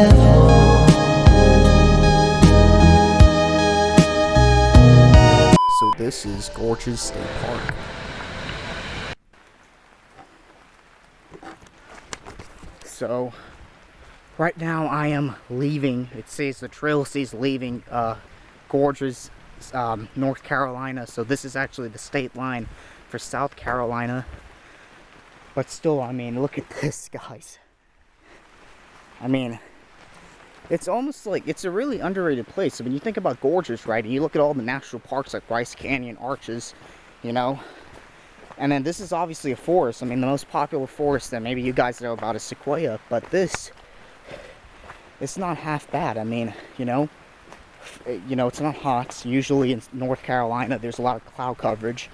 So this is Gorges State Park. So right now I am leaving. It says the trail says leaving Gorges, North Carolina. So this is actually the state line for South Carolina. But still, I mean, look at this, guys. I mean, it's almost like it's a really underrated place. So when you think about Gorges, right, and you look at all the national parks like Bryce Canyon, Arches, you know, and then this is obviously a forest. I mean, the most popular forest that maybe you guys know about is Sequoia, but this, it's not half bad. I mean, you know, it's not hot. Usually in North Carolina, there's a lot of cloud coverage,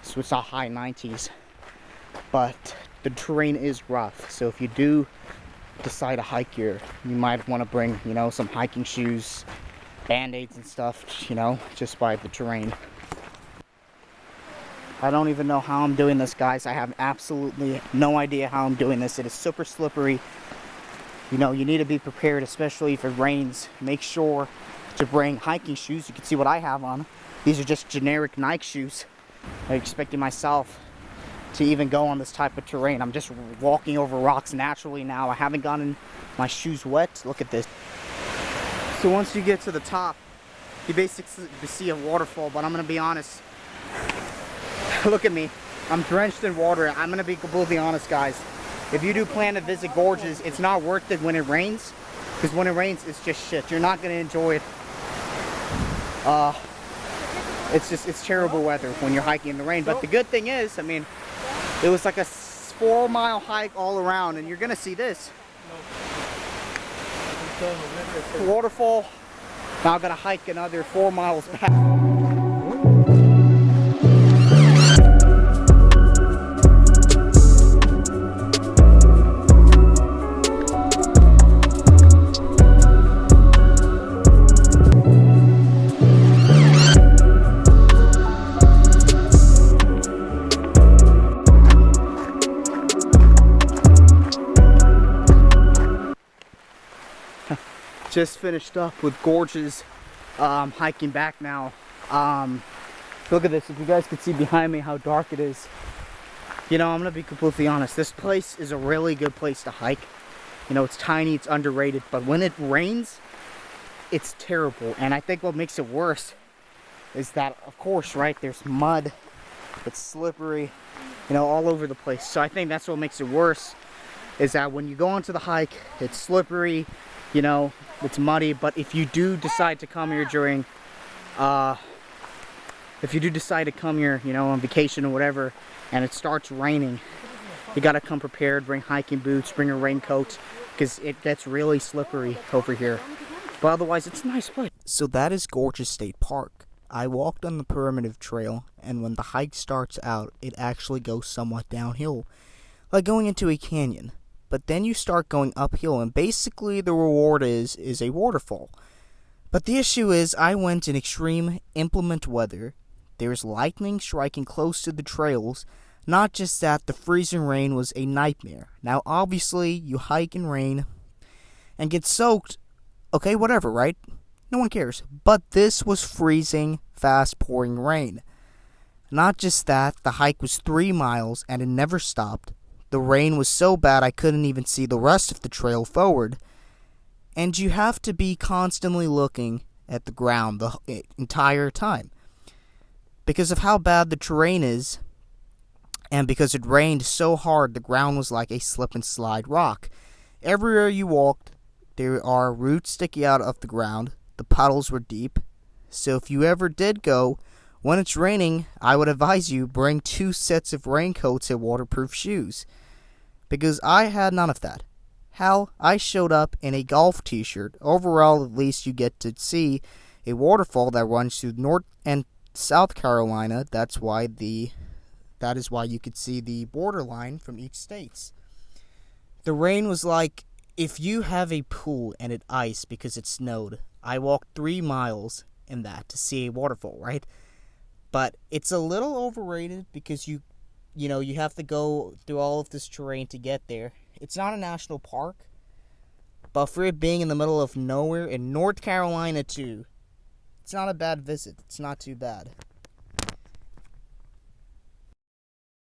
so it's not high 90s. But the terrain is rough, so if you do decide to hike here, you might want to bring, you know, some hiking shoes, band-aids and stuff, you know, just by the terrain. I don't even know how I'm doing this, guys. I have absolutely no idea how I'm doing this. It is super slippery. You know, you need to be prepared, especially if it rains. Make sure to bring hiking shoes. You can see what I have on. These are just generic Nike shoes. I'm expecting myself to even go on this type of terrain. I'm just walking over rocks naturally now. I haven't gotten my shoes wet. Look at this. So once you get to the top, you basically see a waterfall, but I'm gonna be honest. Look at me. I'm drenched in water. I'm gonna be completely honest, guys. If you do plan to visit Gorges, it's not worth it when it rains, because when it rains, it's just shit. You're not gonna enjoy it. It's terrible weather when you're hiking in the rain. But the good thing is, I mean, it was like a 4-mile hike all around, and you're gonna see this waterfall. Now I'm gonna hike another 4 miles back. Just finished up with Gorges, hiking back now. Look at this. If you guys can see behind me how dark it is. You know, I'm gonna be completely honest. This place is a really good place to hike. You know, it's tiny, it's underrated, but when it rains, it's terrible. And I think what makes it worse is that, of course, right, there's mud. It's slippery, you know, all over the place. So I think that's what makes it worse, is that when you go onto the hike, it's slippery, you know, it's muddy. But if you do decide to come here during, you know, on vacation or whatever, and it starts raining, you gotta come prepared. Bring hiking boots, bring a raincoat, because it gets really slippery over here. But otherwise, it's a nice place. So that is Gorges State Park. I walked on the primitive trail, and when the hike starts out, it actually goes somewhat downhill, like going into a canyon. But then you start going uphill, and basically the reward is a waterfall. But the issue is, I went in extreme inclement weather. There's lightning striking close to the trails. Not just that, the freezing rain was a nightmare. Now, obviously, you hike in rain and get soaked. Okay, whatever, right? No one cares. But this was freezing, fast pouring rain. Not just that, the hike was 3 miles and it never stopped. The rain was so bad I couldn't even see the rest of the trail forward. And you have to be constantly looking at the ground the entire time. Because of how bad the terrain is, and because it rained so hard, the ground was like a slip and slide rock. Everywhere you walked, there are roots sticking out of the ground. The puddles were deep. So if you ever did go, when it's raining, I would advise you bring 2 sets of raincoats and waterproof shoes. Because I had none of that. Hell, I showed up in a golf t-shirt. Overall, at least you get to see a waterfall that runs through North and South Carolina. That is why you could see the borderline from each state. The rain was like, if you have a pool and it iced because it snowed. I walked 3 miles in that to see a waterfall, right? But it's a little overrated because you have to go through all of this terrain to get there. It's not a national park, But for it being in the middle of nowhere in North Carolina too, it's not a bad visit. It's not too bad.